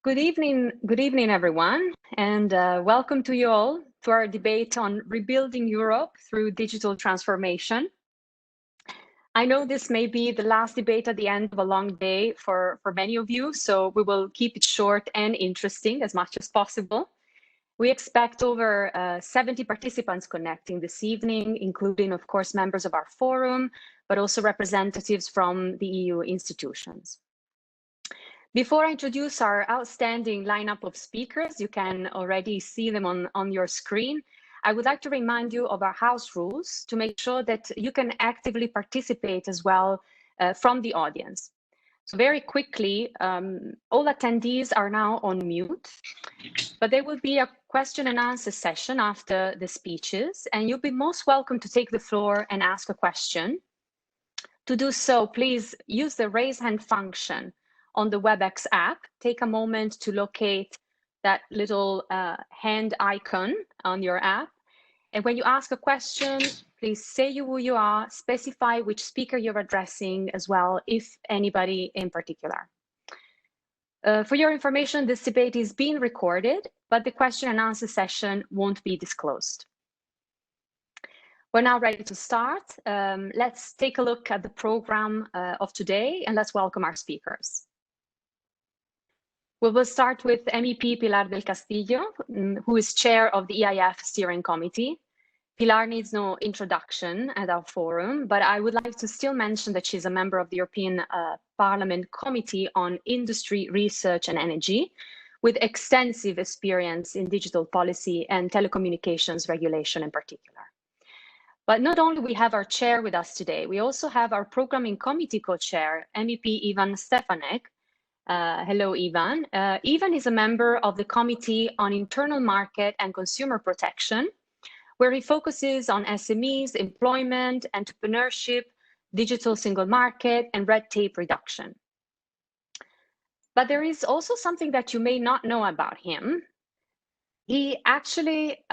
Good evening, everyone, and welcome to you all to our debate on rebuilding Europe through digital transformation. I know this may be the last debate at the end of a long day for many of you, so we will keep it short and interesting as much as possible. We expect over 70 participants connecting this evening, including, of course, members of our forum, but also representatives from the EU institutions. Before I introduce our outstanding lineup of speakers, you can already see them on your screen. I would like to remind you of our house rules to make sure that you can actively participate as well from the audience. So very quickly, all attendees are now on mute, but there will be a question and answer session after the speeches, and you'll be most welcome to take the floor and ask a question. To do so, please use the raise hand function on the WebEx app. Take a moment to locate that little hand icon on your app. And when you ask a question, please say who you are, specify which speaker you're addressing as well, if anybody in particular. For your information, this debate is being recorded, but the question and answer session won't be disclosed. We're now ready to start. Let's take a look at the program of today, and let's welcome our speakers. We will start with MEP Pilar del Castillo, who is chair of the EIF Steering Committee. Pilar needs no introduction at our forum, but I would like to still mention that she's a member of the European Parliament Committee on Industry, Research and Energy, with extensive experience in digital policy and telecommunications regulation in particular. But not only we have our chair with us today, we also have our programming committee co-chair, MEP Ivan Stefanec. Hello, Ivan. Ivan is a member of the Committee on Internal Market and Consumer Protection, where he focuses on SMEs, employment, entrepreneurship, digital single market, and red tape reduction. But there is also something that you may not know about him. He actually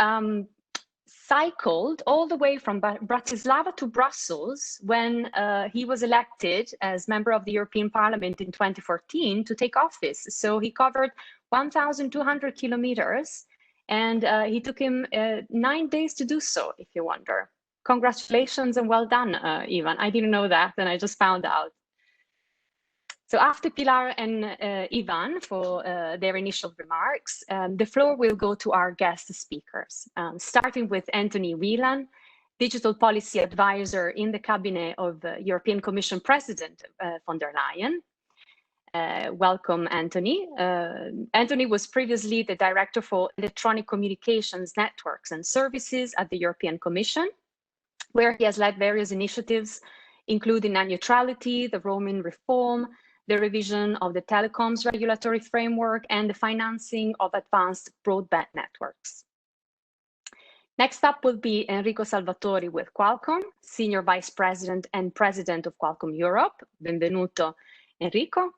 cycled all the way from Bratislava to Brussels when he was elected as member of the European Parliament in 2014 to take office. So he covered 1,200 kilometers, and he took him 9 days to do so, if you wonder. Congratulations and well done, Ivan. I didn't know that, and I just found out. So after Pilar and Ivan for their initial remarks, the floor will go to our guest speakers, starting with Anthony Whelan, Digital Policy Advisor in the Cabinet of European Commission President von der Leyen. Welcome, Anthony. Anthony was previously the Director for Electronic Communications Networks and Services at the European Commission, where he has led various initiatives, including net neutrality, the roaming reform, the revision of the telecoms regulatory framework, and the financing of advanced broadband networks. Next up will be Enrico Salvatori with Qualcomm, Senior Vice President and President of Qualcomm Europe. Benvenuto, Enrico.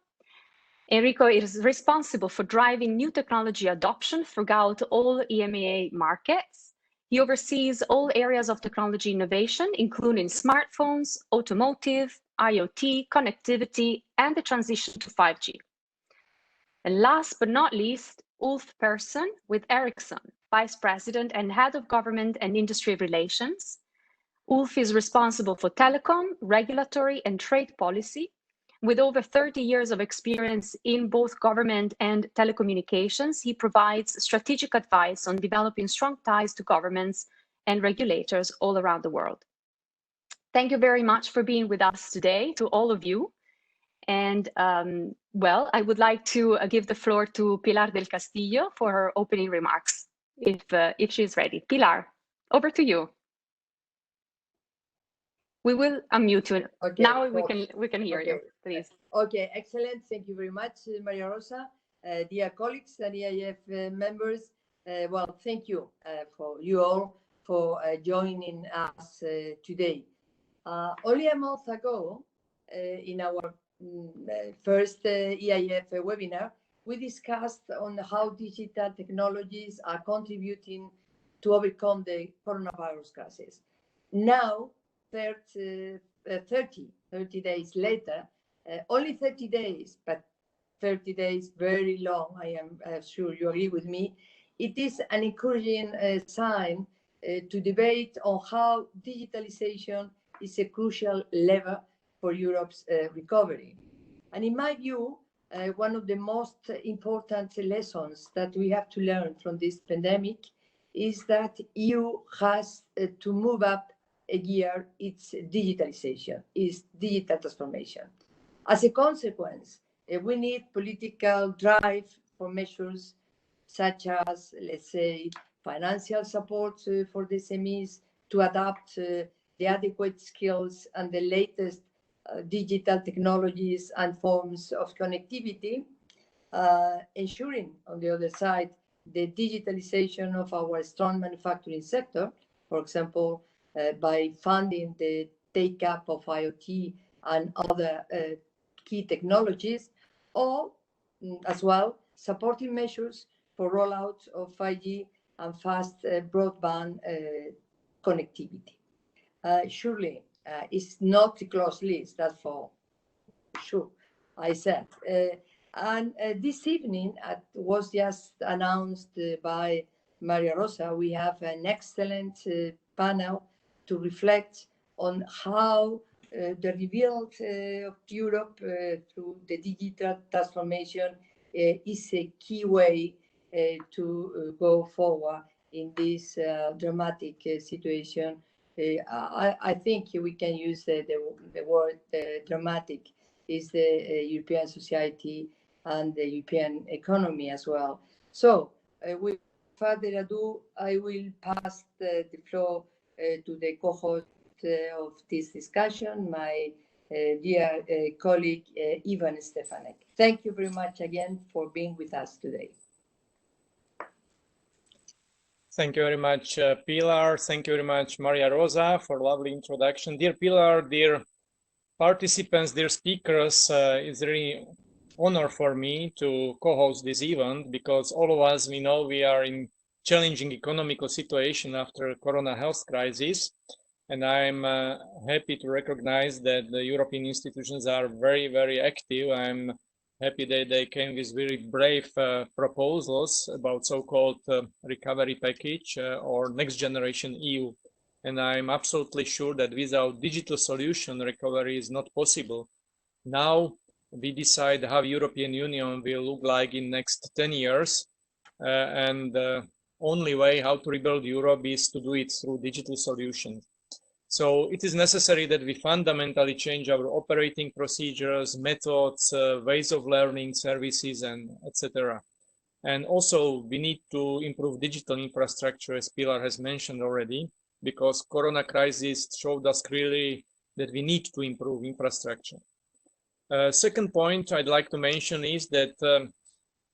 Enrico is responsible for driving new technology adoption throughout all EMEA markets. He oversees all areas of technology innovation, including smartphones, automotive, IoT, connectivity, and the transition to 5G. And last but not least, Pehrsson with Ericsson, Vice President and Head of Government and Industry Relations. Ulf is responsible for telecom, regulatory, and trade policy, with over 30 years of experience in both government and telecommunications. He provides strategic advice on developing strong ties to governments and regulators all around the world. Thank you very much for being with us today, to all of you. And well, I would like to give the floor to Pilar del Castillo for her opening remarks, if she's ready. Pilar, over to you. We will unmute you. Okay, now we can hear you, please. Okay, excellent. Thank you very much, Maria Rosa. Dear colleagues and EIF members, well, thank you for you all for joining us today. Only a month ago, in our first EIF webinar, we discussed on how digital technologies are contributing to overcome the coronavirus crisis. Now, 30 days later, only 30 days, but 30 days very long. I am sure you agree with me. It is an encouraging sign to debate on how digitalization is a crucial lever for Europe's recovery. And in my view, one of the most important lessons that we have to learn from this pandemic is that EU has to move up a gear its digitalization, its digital transformation. As a consequence, we need political drive for measures such as, let's say, financial support for the SMEs to adapt the adequate skills and the latest digital technologies and forms of connectivity, ensuring, on the other side, the digitalization of our strong manufacturing sector, for example, by funding the take-up of IoT and other key technologies, or as well supporting measures for rollout of 5G and fast broadband connectivity. Surely, it's not a closed list, that's for sure, I said. And this evening, was just announced by Maria Rosa, we have an excellent panel to reflect on how the rebuild of Europe through the digital transformation is a key way to go forward in this dramatic situation. I think we can use the word dramatic is the European society and the European economy as well. So with further ado, I will pass the floor to the co-host of this discussion, my dear colleague, Ivan Stefanec. Thank you very much again for being with us today. Thank you very much, Pilar. Thank you very much, Maria Rosa, for lovely introduction. Dear Pilar, dear participants, dear speakers, it's really honor for me to co-host this event because all of us, we know we are in challenging economical situation after Corona health crisis. And I'm happy to recognize that the European institutions are very, very active. I'm happy that they came with very brave proposals about so-called recovery package or next generation EU. And I'm absolutely sure that without digital solution, recovery is not possible. Now we decide how European Union will look like in next 10 years. And the only way how to rebuild Europe is to do it through digital solutions. So it is necessary that we fundamentally change our operating procedures, methods, ways of learning, services, and etc. And also we need to improve digital infrastructure, as Pilar has mentioned already, because Corona crisis showed us clearly that we need to improve infrastructure. Second point I'd like to mention is that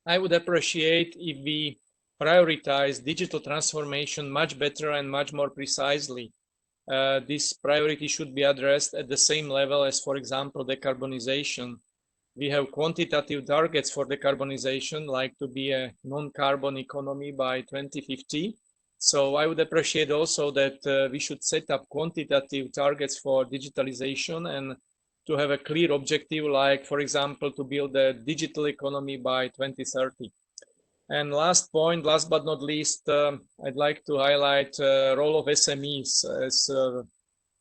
I would appreciate if we prioritize digital transformation much better and much more precisely. This priority should be addressed at the same level as, for example, decarbonization. We have quantitative targets for decarbonization, like to be a non-carbon economy by 2050. So I would appreciate also that we should set up quantitative targets for digitalization and to have a clear objective, like, for example, to build a digital economy by 2030. And last point, last but not least, I'd like to highlight the role of SMEs. As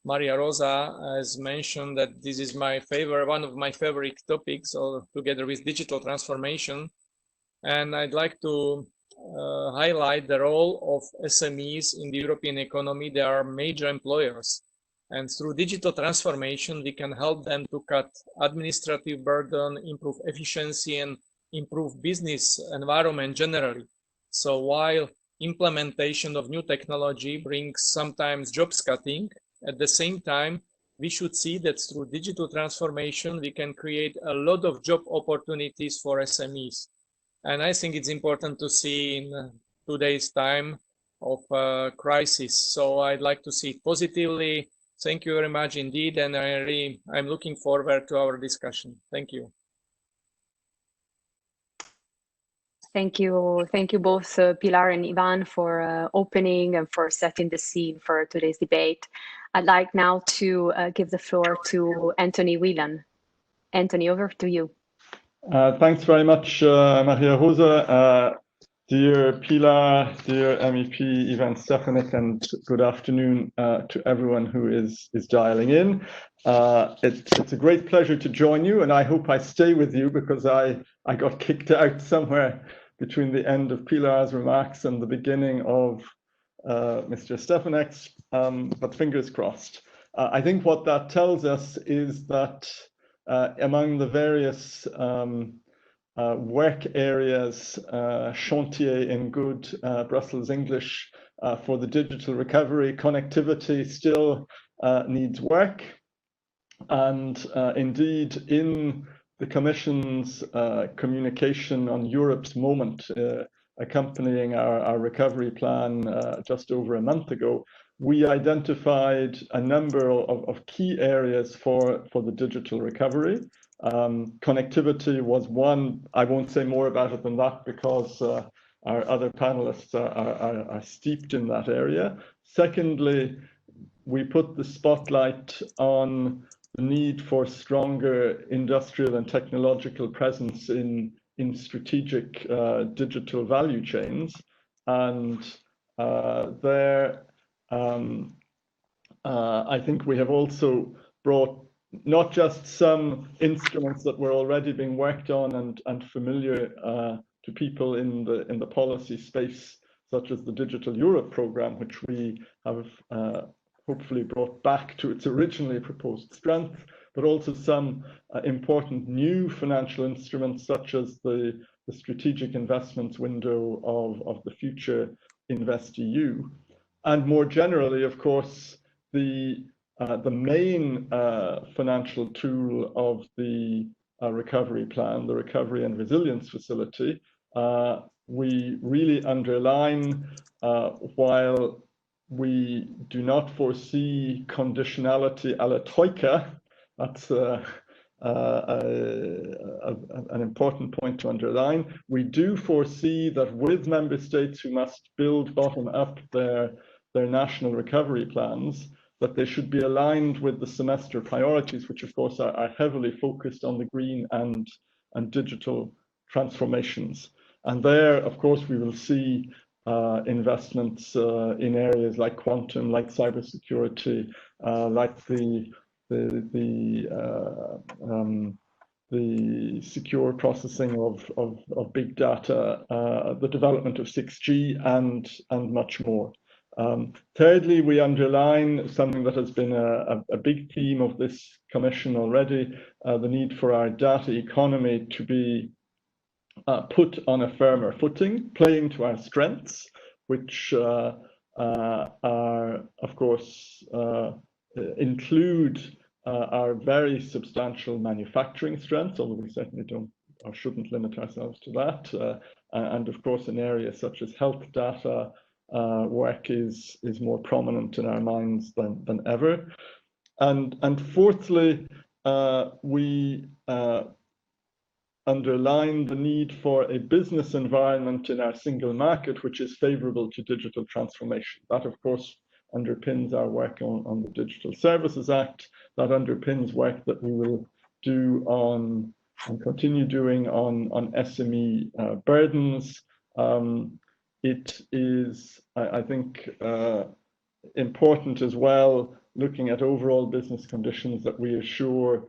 Maria Rosa has mentioned, that this is my favorite, one of my favorite topics, together with digital transformation. And I'd like to highlight the role of SMEs in the European economy. They are major employers. And through digital transformation, we can help them to cut administrative burden, improve efficiency, and improve business environment generally. So while implementation of new technology brings sometimes jobs cutting, at the same time, we should see that through digital transformation, we can create a lot of job opportunities for SMEs. And I think it's important to see in today's time of crisis. So I'd like to see it positively. Thank you very much indeed. And I'm looking forward to our discussion. Thank you. Thank you both, Pilar and Ivan, for opening and for setting the scene for today's debate. I'd like now to give the floor to Anthony Whelan. Anthony, over to you. Thanks very much, Maria Rosa. Dear Pilar, dear MEP Ivan Stefanec, and good afternoon to everyone who is dialing in. It's a great pleasure to join you, and I hope I stay with you because I got kicked out somewhere between the end of Pilar's remarks and the beginning of Mr. Stefanec's, but fingers crossed. I think what that tells us is that among the various work areas, chantier in good Brussels English for the digital recovery, connectivity still needs work. And indeed, in the Commission's communication on Europe's moment, accompanying our recovery plan just over a month ago, we identified a number of key areas for the digital recovery. Connectivity was one. I won't say more about it than that because our other panelists are steeped in that area. Secondly, we put the spotlight on the need for stronger industrial and technological presence in strategic digital value chains. And I think we have also brought not just some instruments that were already being worked on and familiar to people in the policy space, such as the Digital Europe program, which we have hopefully brought back to its originally proposed strength, but also some important new financial instruments, such as the strategic investments window of the future InvestEU. And more generally, of course, the main financial tool of the recovery plan, the Recovery and Resilience Facility, we really underline, while we do not foresee conditionality a la troika, that's an important point to underline. We do foresee that with member states who must build bottom up their national recovery plans, that they should be aligned with the semester priorities, which of course are heavily focused on the green and digital transformations. And there, of course, we will see investments in areas like quantum, like cybersecurity, like the secure processing of big data, the development of 6G, and much more. Thirdly, we underline something that has been a big theme of this commission already, the need for our data economy to be put on a firmer footing, playing to our strengths, which are, of course, include our very substantial manufacturing strengths, although we certainly don't or shouldn't limit ourselves to that. And of course, in areas such as health data, work is more prominent in our minds than ever. And fourthly, we underline the need for a business environment in our single market which is favorable to digital transformation. That, of course, underpins our work on the Digital Services Act. That underpins work that we will do on and continue doing on SME burdens. It is, I think, important as well, looking at overall business conditions, that we assure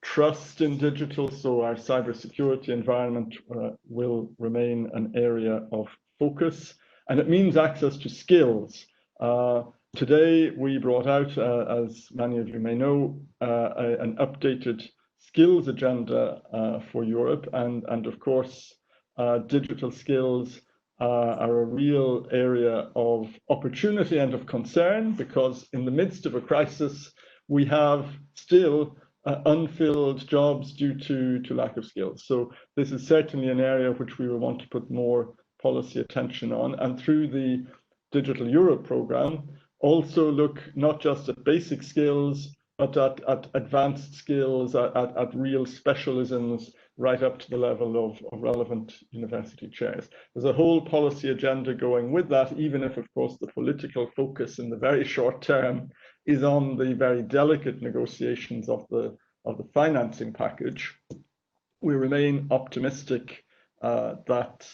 trust in digital, so our cybersecurity environment will remain an area of focus. And it means access to skills. Today, we brought out, as many of you may know, an updated skills agenda for Europe. And of course, digital skills are a real area of opportunity and of concern, because in the midst of a crisis, we have still unfilled jobs due to lack of skills. So this is certainly an area which we will want to put more policy attention on. And through the Digital Europe program, also look not just at basic skills, but at advanced skills, at real specialisms, right up to the level of relevant university chairs. There's a whole policy agenda going with that, even if, of course, the political focus in the very short term is on the very delicate negotiations of the financing package. we remain optimistic that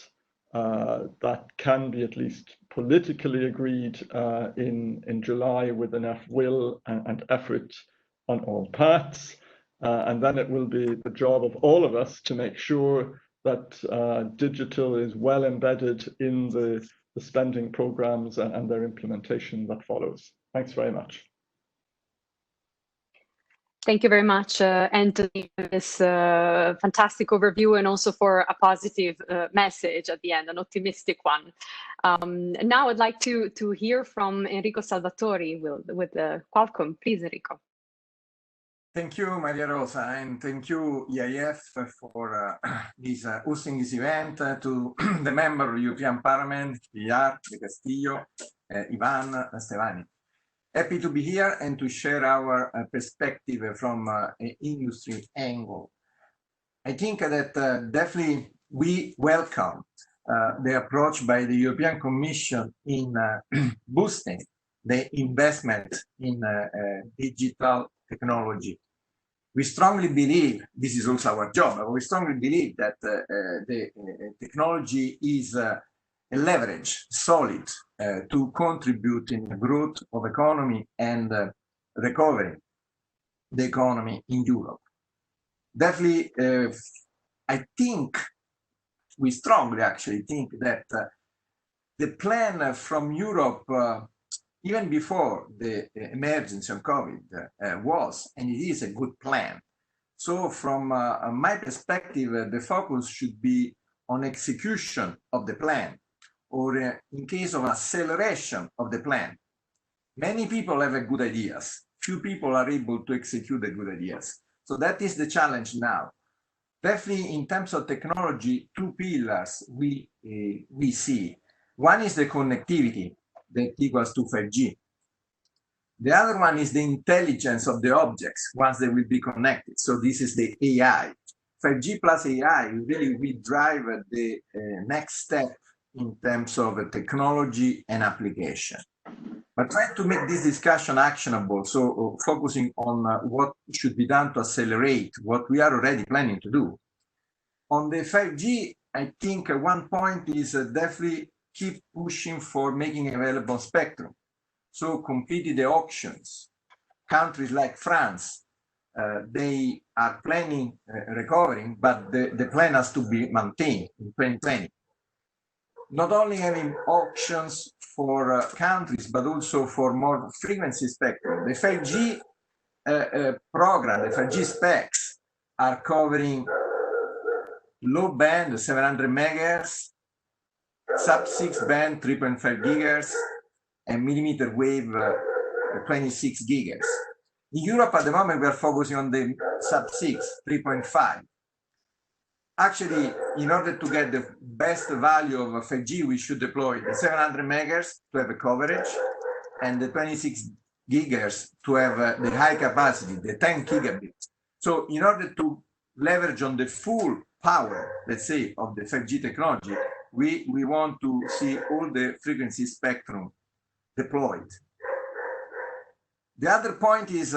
that can be at least politically agreed in July with enough will and effort on all parts. And then it will be the job of all of us to make sure that digital is well embedded in the spending programs and their implementation that follows. Thanks very much. Thank you very much, Anthony, for this fantastic overview and also for a positive message at the end, an optimistic one. Now I'd like to hear from Enrico Salvatori with Qualcomm. Please, Enrico. Thank you, Maria Rosa, and thank you, EIF, for hosting this event, to the member of the European Parliament, Pilar, Castillo, Ivan, Stefanec. Happy to be here and to share our perspective from an industry angle. I think that definitely we welcome the approach by the European Commission in boosting the investment in digital technology. We strongly believe, this is also our job, but we strongly believe that the technology is a leverage, solid, to contribute in the growth of economy and recovery the economy in Europe. Definitely, I think, we strongly actually think that the plan from Europe, even before the emergence of COVID, was, and it is a good plan. So from my perspective, the focus should be on execution of the plan, or in case of acceleration of the plan. Many people have good ideas. Few people are able to execute the good ideas. So that is the challenge now. Definitely in terms of technology, two pillars we see. One is the connectivity that equals to 5G. The other one is the intelligence of the objects once they will be connected. So this is the AI. 5G plus AI really will drive the next step in terms of technology and application. But trying to make this discussion actionable, so focusing on what should be done to accelerate what we are already planning to do. On the 5G, I think one point is definitely keep pushing for making available spectrum. So completing the auctions. Countries like France, they are planning recovering, but the plan has to be maintained in 2020. Not only having auctions for countries, but also for more frequency spectrum. The 5G program, the 5G specs are covering low band, 700 megahertz, sub-6 band, 3.5 gigahertz, and millimeter wave, 26 gigahertz. In Europe, at the moment, we are focusing on the sub-6, 3.5. Actually, in order to get the best value of 5G, we should deploy the 700 megahertz to have a coverage, and the 26 gigahertz to have the high capacity, the 10 gigabits. So in order to leverage on the full power, let's say, of the 5G technology, we want to see all the frequency spectrum deployed. The other point is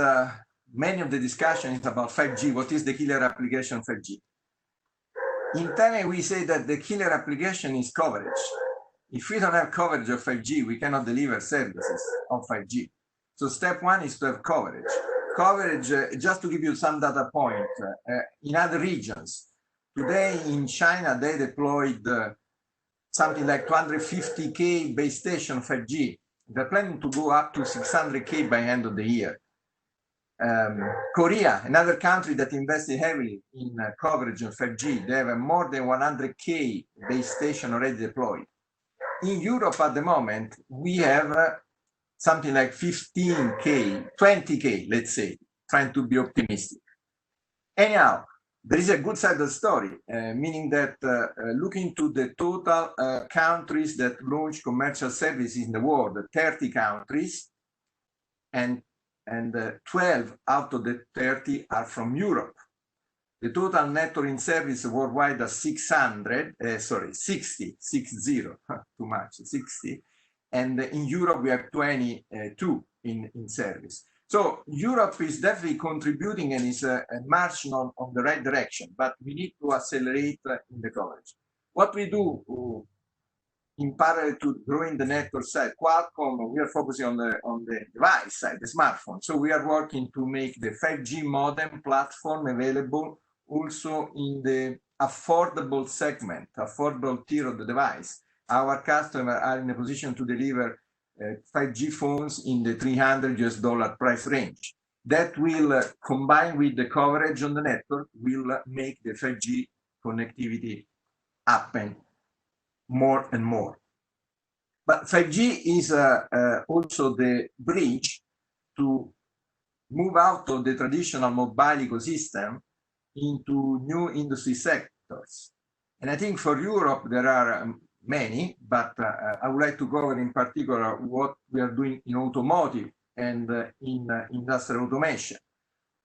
many of the discussion is about 5G. What is the killer application of 5G? Internally, we say that the killer application is coverage. If we don't have coverage of 5G, we cannot deliver services of 5G. So step one is to have coverage. Coverage, just to give you some data point, in other regions, today in China, they deployed something like 250K base station 5G. They're planning to go up to 600K by end of the year. Korea, another country that invested heavily in coverage of 5G, they have more than 100K base station already deployed. In Europe at the moment, we have something like 15K, 20K, let's say, trying to be optimistic. Anyhow, there is a good side of the story, meaning that looking to the total countries that launch commercial services in the world, 30 countries, and 12 out of the 30 are from Europe. The total network in service worldwide is 60, too much, 60. And in Europe, we have 22 in service. So Europe is definitely contributing and is marching on the right direction, but we need to accelerate in the coverage. What we do in parallel to growing the network side, Qualcomm, we are focusing on the device side, the smartphone. So we are working to make the 5G modem platform available also in the affordable segment, affordable tier of the device. Our customers are in a position to deliver 5G phones in the $300 price range. That will, combine with the coverage on the network, will make the 5G connectivity happen more and more. But 5G is also the bridge to move out of the traditional mobile ecosystem into new industry sectors. And I think for Europe, there are many, but I would like to cover in particular what we are doing in automotive and in industrial automation.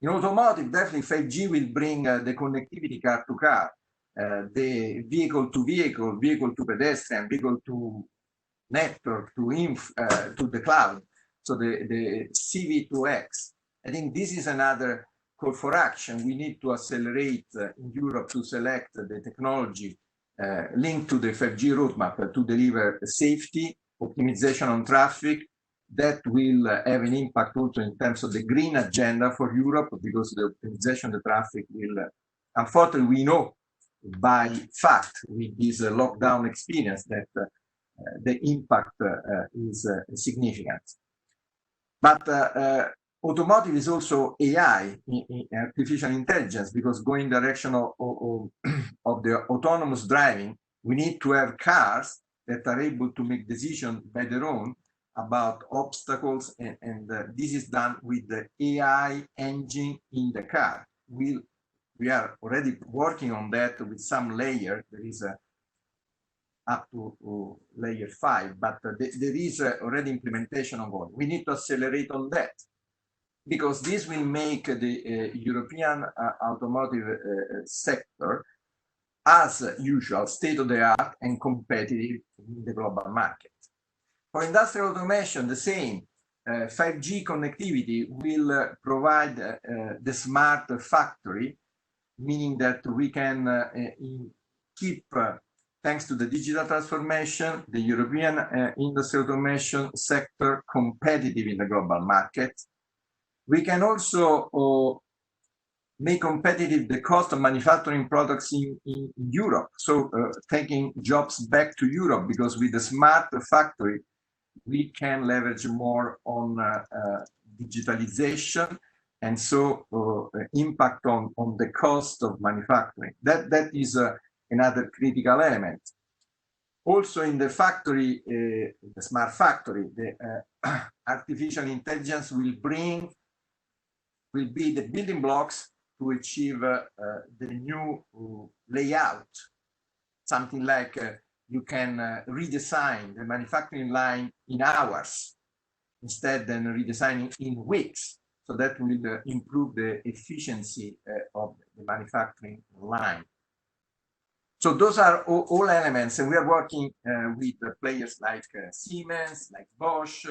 In automotive, definitely 5G will bring the connectivity car to car, the vehicle to vehicle, vehicle to pedestrian, vehicle to network, to the cloud, so the CV2X. I think this is another call for action. We need to accelerate in Europe to select the technology linked to the 5G roadmap to deliver safety, optimization on traffic. That will have an impact also in terms of the green agenda for Europe, because the optimization of the traffic will, unfortunately, we know by fact with this lockdown experience that the impact is significant. But automotive is also AI, artificial intelligence, because going in the direction of the autonomous driving, we need to have cars that are able to make decisions by their own about obstacles, and this is done with the AI engine in the car. We are already working on that with some layer. There is up to layer 5, but there is already implementation ongoing. We need to accelerate on that, because this will make the European automotive sector, as usual, state-of-the-art and competitive in the global market. For industrial automation, the same. 5G connectivity will provide the smart factory, meaning that we can keep, thanks to the digital transformation, the European industrial automation sector competitive in the global market. We can also make competitive the cost of manufacturing products in Europe. So taking jobs back to Europe, because with the smart factory, we can leverage more on digitalization, and so impact on the cost of manufacturing. That is another critical element. Also in the factory, the smart factory, the artificial intelligence will be the building blocks to achieve the new layout. Something like you can redesign the manufacturing line in hours instead than redesigning in weeks. So that will improve the efficiency of the manufacturing line. So those are all elements, and we are working with players like Siemens, like Bosch,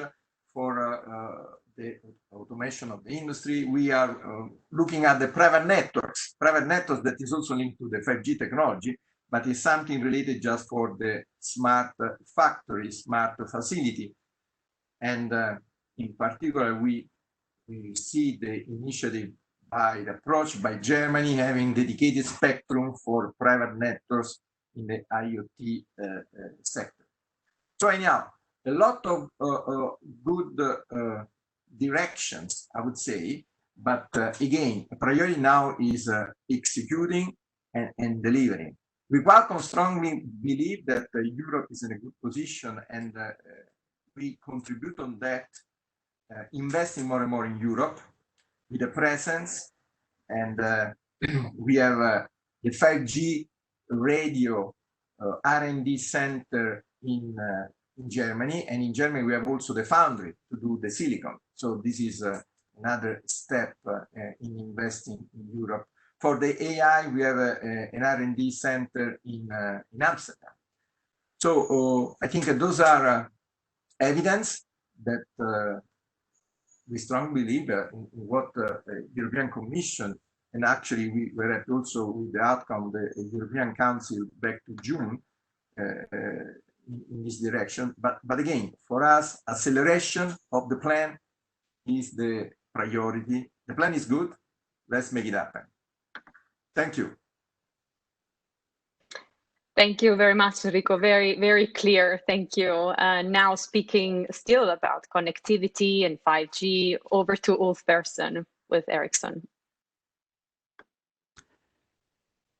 for the automation of the industry. We are looking at the private networks that is also linked to the 5G technology, but is something related just for the smart factory, smart facility. And in particular, we see the initiative by the approach by Germany having dedicated spectrum for private networks in the IoT sector. So anyhow, a lot of good directions, I would say, but again, priority now is executing and delivering. We Qualcomm strongly believe that Europe is in a good position, and we contribute on that, investing more and more in Europe with a presence, and we have the 5G radio R&D center in Germany, and in Germany we have also the foundry to do the silicon. So this is another step in investing in Europe. For the AI, we have an R&D center in Amsterdam. So I think those are evidence that we strongly believe in what the European Commission, and actually we were happy also with the outcome of the European Council back to June in this direction. But again, for us, acceleration of the plan is the priority. The plan is good. Let's make it happen. Thank you. Thank you very much, Enrico. Very, very clear. Thank you. Now speaking still about connectivity and 5G, over to Ulf Pehrsson with Ericsson.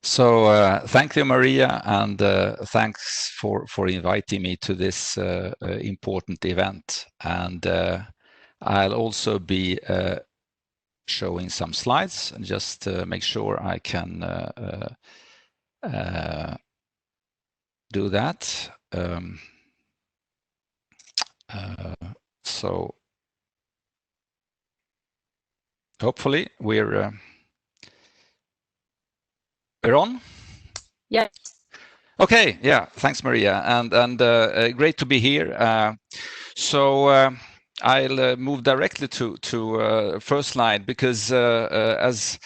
So thank you, Maria, and thanks for inviting me to this important event. And I'll also be showing some slides and just make sure I can do that. So hopefully we're on. Yes. Okay. Yeah. Thanks, Maria, and great to be here. So I'll move directly to first slide, because as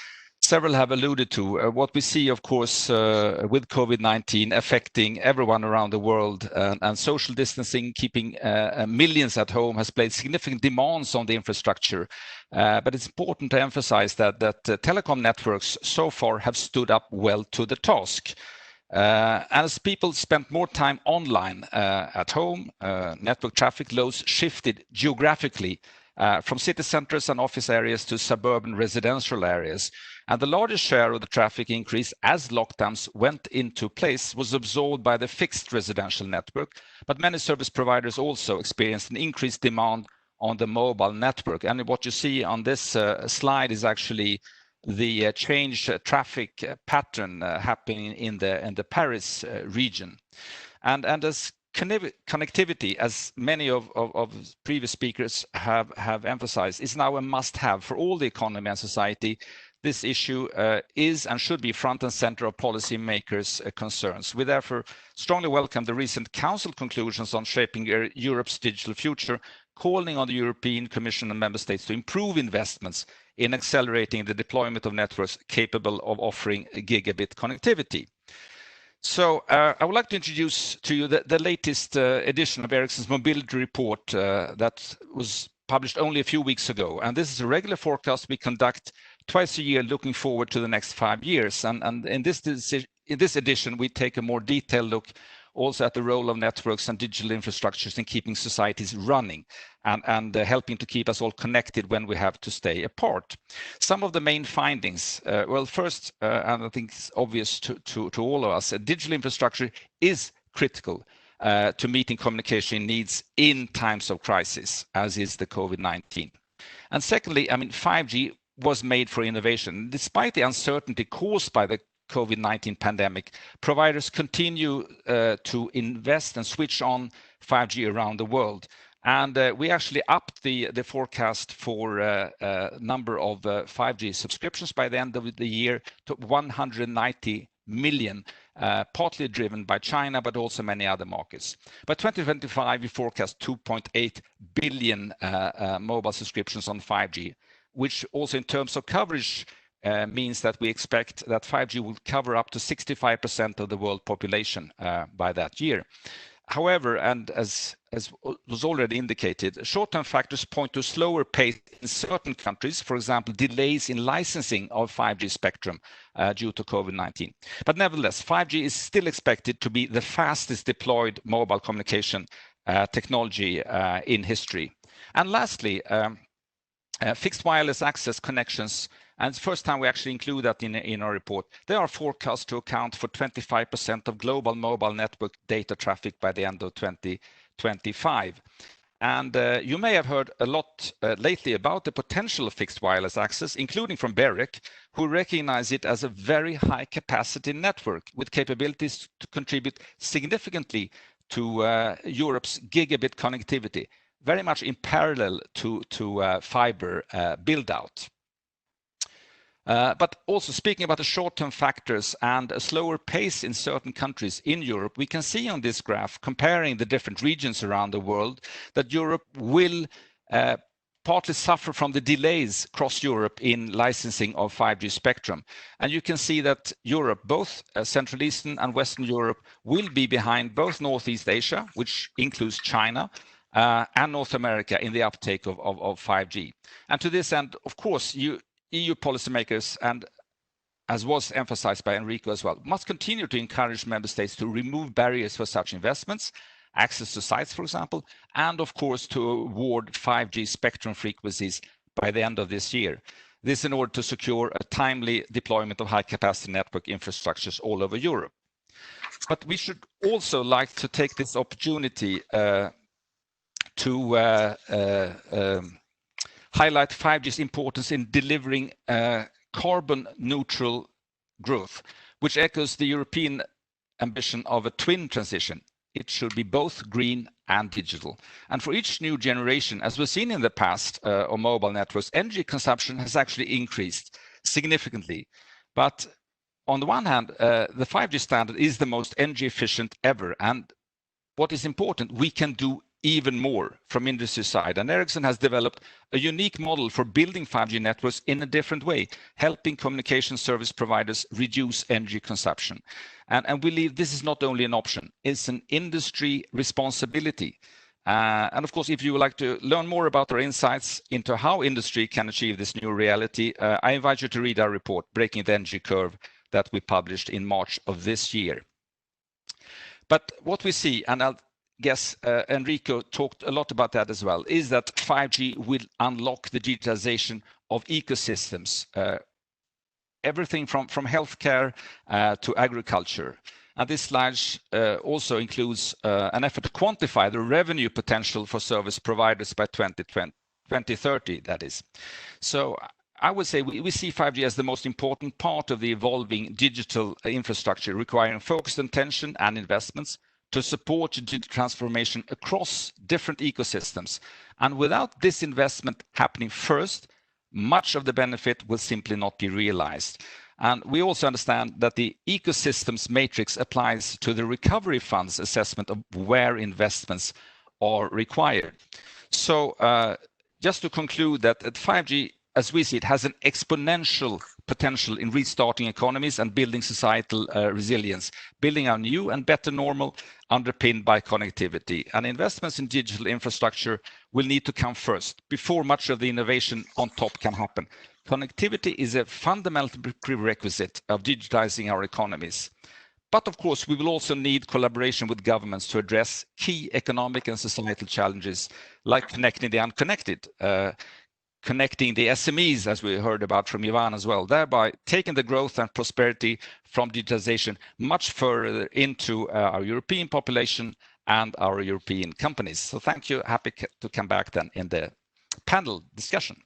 several have alluded to, what we see, of course, with COVID-19 affecting everyone around the world, and social distancing, keeping millions at home, has placed significant demands on the infrastructure. But it's important to emphasize that telecom networks so far have stood up well to the task. As people spent more time online at home, network traffic loads shifted geographically from city centers and office areas to suburban residential areas. And the largest share of the traffic increase as lockdowns went into place was absorbed by the fixed residential network, but many service providers also experienced an increased demand on the mobile network. And what you see on this slide is actually the change traffic pattern happening in the Paris region. And as connectivity, as many of previous speakers have emphasized, is now a must-have for all the economy and society. This issue is and should be front and center of policymakers' concerns. We therefore strongly welcome the recent Council conclusions on shaping Europe's digital future, calling on the European Commission and Member States to improve investments in accelerating the deployment of networks capable of offering gigabit connectivity. So I would like to introduce to you the latest edition of Ericsson's mobility report that was published only a few weeks ago. And this is a regular forecast we conduct twice a year, looking forward to the next 5 years. And in this edition, we take a more detailed look also at the role of networks and digital infrastructures in keeping societies running and helping to keep us all connected when we have to stay apart. Some of the main findings, well, first, and I think it's obvious to all of us, digital infrastructure is critical to meeting communication needs in times of crisis, as is the COVID-19. And secondly, I mean, 5G was made for innovation. Despite the uncertainty caused by the COVID-19 pandemic, providers continue to invest and switch on 5G around the world. And we actually upped the forecast for number of 5G subscriptions by the end of the year to 190 million, partly driven by China, but also many other markets. By 2025, we forecast 2.8 billion mobile subscriptions on 5G, which also in terms of coverage means that we expect that 5G will cover up to 65% of the world population by that year. However, and as was already indicated, short-term factors point to slower pace in certain countries, for example, delays in licensing of 5G spectrum due to COVID-19. But nevertheless, 5G is still expected to be the fastest deployed mobile communication technology in history. And lastly, fixed wireless access connections, and it's the first time we actually include that in our report. They are forecast to account for 25% of global mobile network data traffic by the end of 2025. And you may have heard a lot lately about the potential of fixed wireless access, including from BEREC, who recognize it as a very high capacity network with capabilities to contribute significantly to Europe's gigabit connectivity, very much in parallel to fiber build out. But also speaking about the short-term factors and a slower pace in certain countries in Europe, we can see on this graph, comparing the different regions around the world, that Europe will partly suffer from the delays across Europe in licensing of 5G spectrum. And you can see that Europe, both Central Eastern and Western Europe, will be behind both Northeast Asia, which includes China, and North America in the uptake of 5G. And to this end, of course, EU policymakers, and as was emphasized by Enrico as well, must continue to encourage member states to remove barriers for such investments, access to sites, for example, and of course to award 5G spectrum frequencies by the end of this year. This in order to secure a timely deployment of high-capacity network infrastructures all over Europe. But we should also like to take this opportunity to highlight 5G's importance in delivering carbon neutral growth, which echoes the European ambition of a twin transition. It should be both green and digital. And for each new generation, as we've seen in the past on mobile networks, energy consumption has actually increased significantly. But on the one hand, the 5G standard is the most energy efficient ever. And what is important, we can do even more from industry side. And Ericsson has developed a unique model for building 5G networks in a different way, helping communication service providers reduce energy consumption. And we believe this is not only an option, it's an industry responsibility. And of course, if you would like to learn more about our insights into how industry can achieve this new reality, I invite you to read our report, Breaking the Energy Curve, that we published in March of this year. But what we see, and I'll guess Enrico talked a lot about that as well, is that 5G will unlock the digitization of ecosystems, everything from healthcare to agriculture. And this slide also includes an effort to quantify the revenue potential for service providers by 2030, that is. So I would say we see 5G as the most important part of the evolving digital infrastructure, requiring focused attention and investments to support digital transformation across different ecosystems. And without this investment happening first, much of the benefit will simply not be realized. And we also understand that the ecosystems matrix applies to the recovery funds assessment of where investments are required. So just to conclude that 5G, as we see it, has an exponential potential in restarting economies and building societal resilience, building our new and better normal underpinned by connectivity. And investments in digital infrastructure will need to come first before much of the innovation on top can happen. Connectivity is a fundamental prerequisite of digitizing our economies. But of course, we will also need collaboration with governments to address key economic and societal challenges, like connecting the unconnected, connecting the SMEs, as we heard about from Ivan as well, thereby taking the growth and prosperity from digitization much further into our European population and our European companies. So thank you. Happy to come back then in the panel discussion.